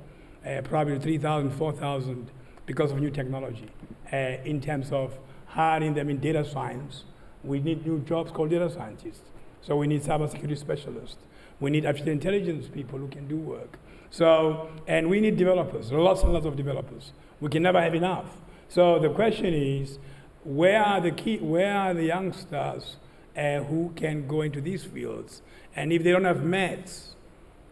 probably 3,000, 4,000 because of new technology. In terms of hiring them in data science, we need new jobs called data scientists. So we need cybersecurity specialists. We need artificial intelligence people who can do work. So, and we need developers, lots and lots of developers. We can never have enough. So the question is, where are the youngsters who can go into these fields? And if they don't have maths,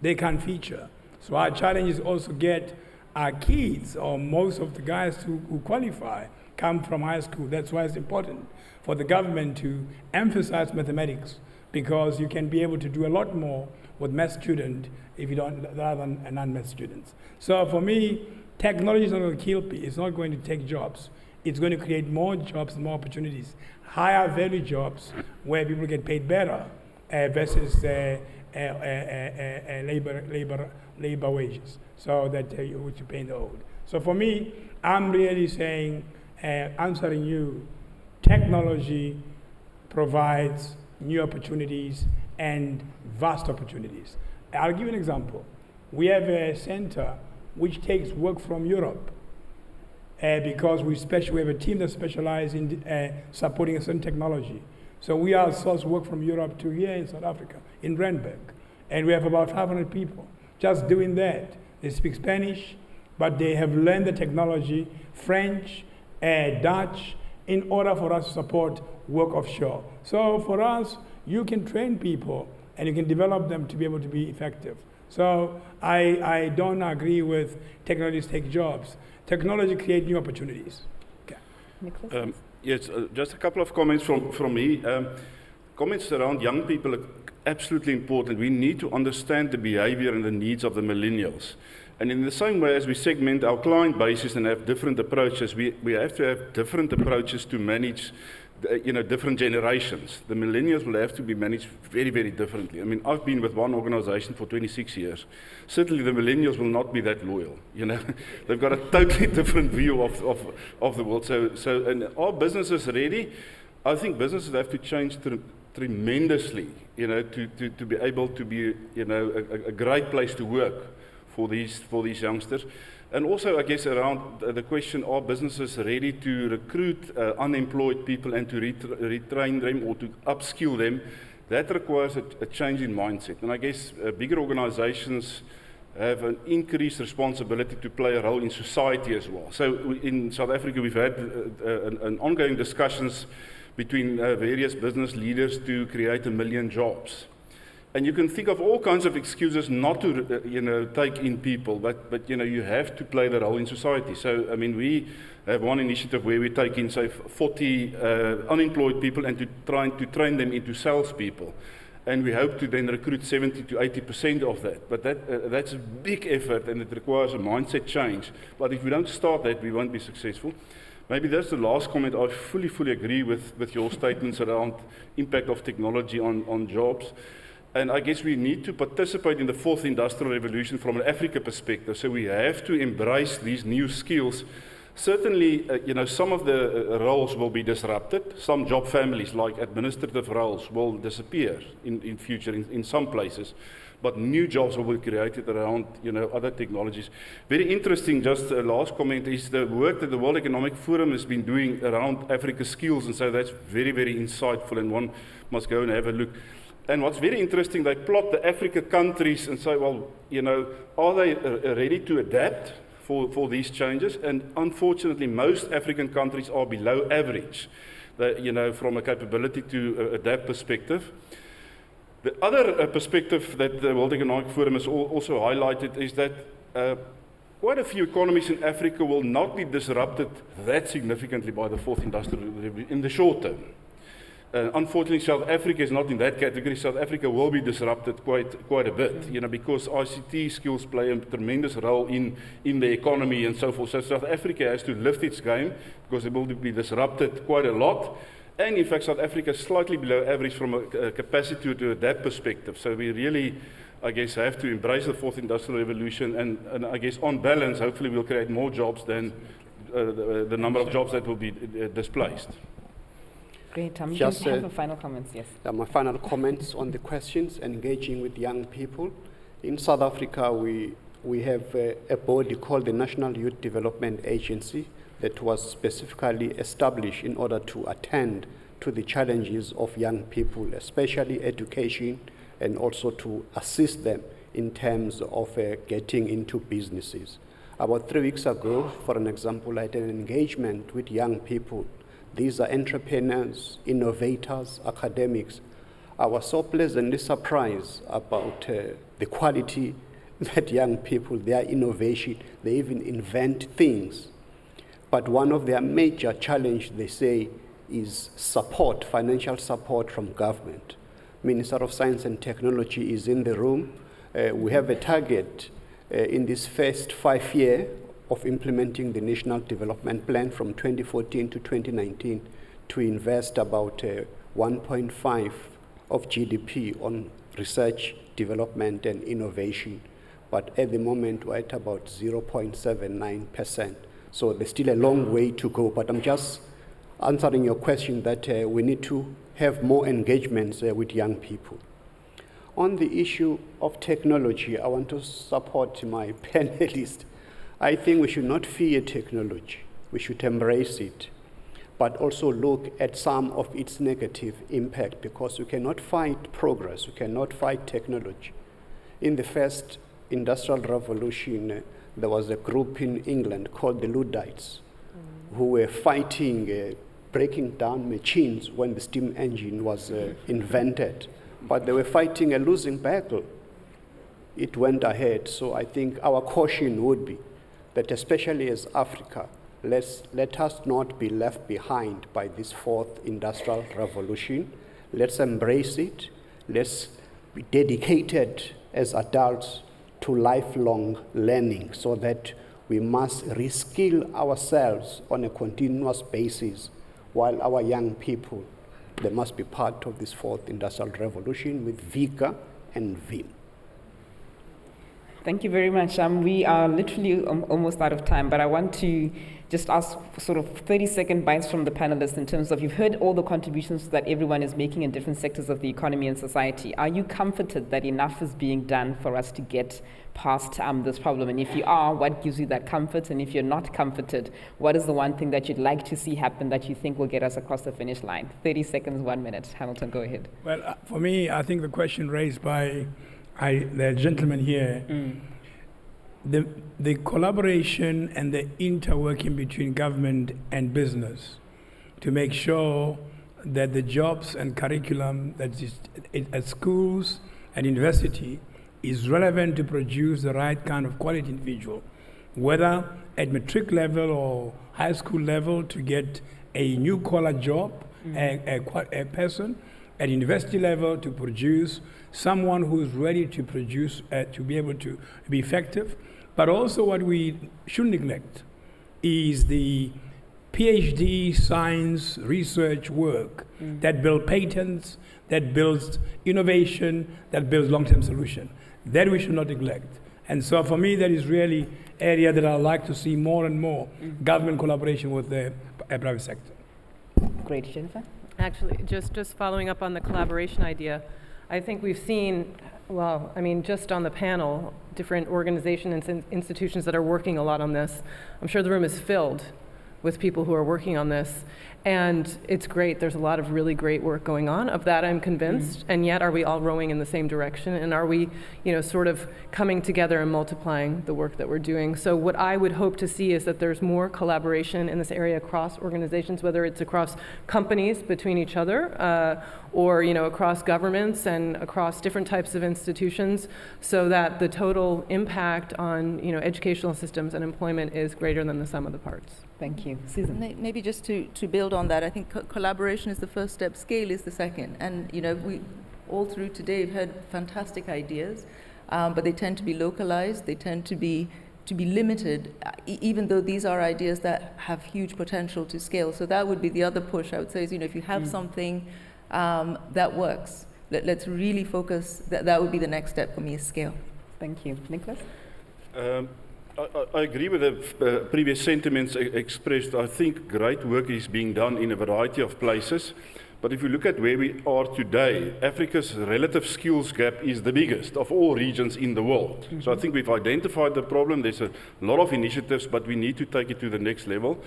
they can't feature. So our challenge is also get our kids, or most of the guys who qualify, come from high school. That's why it's important for the government to emphasize mathematics, because you can be able to do a lot more with math student if you don't, rather than non-math students. So for me, technology is not going to kill people. It's not going to take jobs. It's going to create more jobs and more opportunities, higher value jobs where people get paid better versus labor wages. So that which you pay in the old. So for me, I'm really saying, answering you, technology provides new opportunities and vast opportunities. I'll give you an example. We have a center which takes work from Europe because we have a team that specializes in supporting a certain technology. So we outsource work from Europe to here in South Africa, in Randburg. And we have about 500 people just doing that. They speak Spanish, but they have learned the technology, French, Dutch, in order for us to support work offshore. So for us, you can train people and you can develop them to be able to be effective. So I don't agree with technologies take jobs. Technology creates new opportunities. Okay. Yes, just a couple of comments from me. Comments around young people are absolutely important. We need to understand the behavior and the needs of the millennials. And in the same way as we segment our client bases and have different approaches, we have to have different approaches to manage different generations. The millennials will have to be managed very, very differently. I mean, I've been with one organization for 26 years. Certainly the millennials will not be that loyal. They've got a totally different view of the world. So and are businesses ready? I think businesses have to change tremendously, to be able to be, a great place to work for these youngsters. And also, I guess, around the question, are businesses ready to recruit unemployed people and to retrain them or to upskill them? That requires a change in mindset. And I guess bigger organizations have an increased responsibility to play a role in society as well. So in South Africa, we've had an ongoing discussions between various business leaders to create 1 million jobs. And you can think of all kinds of excuses not to, take in people, but you have to play the role in society. So, I mean, we have one initiative where we take in, say, 40 unemployed people and trying to train them into salespeople. And we hope to then recruit 70 to 80% of that. But that's a big effort and it requires a mindset change. But if we don't start that, we won't be successful. Maybe that's the last comment. I fully agree with your statements around impact of technology on jobs. And I guess we need to participate in the fourth industrial revolution from an Africa perspective. So we have to embrace these new skills. Certainly, some of the roles will be disrupted. Some job families, like administrative roles, will disappear in future in some places. but new jobs will be created around, other technologies. Very interesting, just a last comment, is the work that the World Economic Forum has been doing around Africa's skills, and so that's very, very insightful, and one must go and have a look. And what's very interesting, they plot the Africa countries and say, well, are they ready to adapt for these changes? And unfortunately, most African countries are below average, from a capability to adapt perspective. The other perspective that the World Economic Forum has also highlighted is that quite a few economies in Africa will not be disrupted that significantly by the fourth industrial revolution in the short term. Unfortunately, South Africa is not in that category. South Africa will be disrupted quite a bit, because ICT skills play a tremendous role in the economy and so forth. So South Africa has to lift its game because it will be disrupted quite a lot. And in fact, South Africa is slightly below average from a capacity to adapt perspective. So we really, I guess, have to embrace the fourth industrial revolution. And I guess on balance, hopefully we'll create more jobs than the number of jobs that will be displaced. Great. You Just have a final comments, yes. My final comments on the questions, engaging with young people. In South Africa, we have a body called the National Youth Development Agency that was specifically established in order to attend to the challenges of young people, especially education, and also to assist them in terms of getting into businesses. About 3 weeks ago, for an example, I had an engagement with young people. These are entrepreneurs, innovators, academics. I was so pleasantly surprised about the quality that young people, their innovation, they even invent things. But one of their major challenges, they say, is support, financial support from government. Minister of Science and Technology is in the room. We have a target in this first 5 year of implementing the National Development Plan from 2014 to 2019 to invest about 1.5 of GDP on research, development, and innovation. But at the moment, we're at about 0.79%. So there's still a long way to go. But I'm just answering your question that we need to have more engagements with young people. On the issue of technology, I want to support my panelist. I think we should not fear technology. We should embrace it, but also look at some of its negative impact, because we cannot fight progress, we cannot fight technology. In the first industrial revolution, there was a group in England called the Luddites who were fighting, breaking down machines when the steam engine was invented. But they were fighting a losing battle. It went ahead. So I think our caution would be that, especially as Africa, let us not be left behind by this fourth industrial revolution. Let's embrace it. Let's be dedicated as adults to lifelong learning, so that we must reskill ourselves on a continuous basis, while our young people, they must be part of this fourth industrial revolution with vigor and vim. Thank you very much. We are literally almost out of time, but I want to just ask sort of 30-second bites from the panelists in terms of, you've heard all the contributions that everyone is making in different sectors of the economy and society. Are you comforted that enough is being done for us to get past this problem? And if you are, what gives you that comfort? And if you're not comforted, what is the one thing that you'd like to see happen that you think will get us across the finish line? 30 seconds, 1 minute. Hamilton, go ahead. Well, for me, I think the question raised by the gentleman here, the collaboration and the interworking between government and business to make sure that the jobs and curriculum that is at schools and university is relevant to produce the right kind of quality individual, whether at matric level or high school level to get a new collar job, a person at university level to produce someone who is ready to produce, to be able to be effective. But also what we should neglect is the PhD science research work that builds patents, that builds innovation, that builds long-term solution. That we should not neglect. And so for me, that is really area that I'd like to see more and more government collaboration with the private sector. Great. Jennifer? Actually, just following up on the collaboration idea, I think we've seen Well, I mean, just on the panel, different organizations and institutions that are working a lot on this. I'm sure the room is filled with people who are working on this. And it's great. There's a lot of really great work going on. Of that, I'm convinced. And yet, are we all rowing in the same direction? And are we, sort of coming together and multiplying the work that we're doing? So what I would hope to see is that there's more collaboration in this area across organizations, whether it's across companies between each other, or across governments and across different types of institutions, so that the total impact on educational systems and employment is greater than the sum of the parts. Thank you. Susan. Maybe just to build on that, I think collaboration is the first step, scale is the second. And we all through today have had fantastic ideas, but they tend to be localized, they tend to be limited, even though these are ideas that have huge potential to scale. So that would be the other push, I would say, is if you have something that works, let's really focus, that would be the next step for me, is scale. Thank you. Nicolaas? I agree with the previous sentiments expressed. I think great work is being done in a variety of places. But if you look at where we are today, Africa's relative skills gap is the biggest of all regions in the world. So I think we've identified the problem. There's a lot of initiatives, but we need to take it to the next level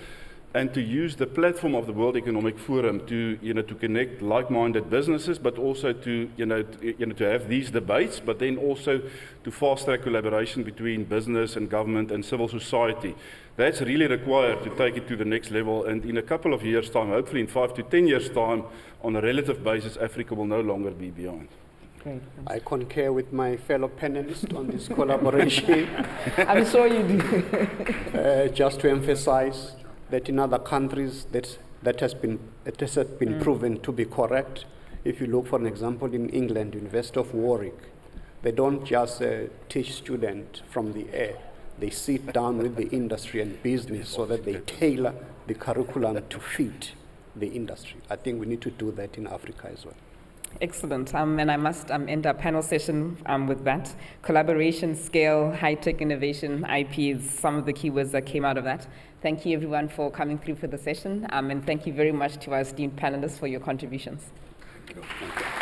and to use the platform of the World Economic Forum to to connect like-minded businesses, but also to to have these debates, but then also to fast-track collaboration between business and government and civil society. That's really required to take it to the next level, and in a couple of years' time, hopefully in 5 to 10 years' time, on a relative basis, Africa will no longer be behind. Great. I concur with my fellow panelists on this collaboration. I'm sure you do. Just to emphasize that in other countries that has been proven to be correct. If you look, for an example, in England, University of Warwick, they don't just teach students from the air. They sit down with the industry and business so that they tailor the curriculum to fit the industry. I think we need to do that in Africa as well. Excellent. And I must end our panel session with that. Collaboration, scale, high-tech innovation, IP is some of the keywords that came out of that. Thank you, everyone, for coming through for the session. And thank you very much to our esteemed panelists for your contributions. Thank you.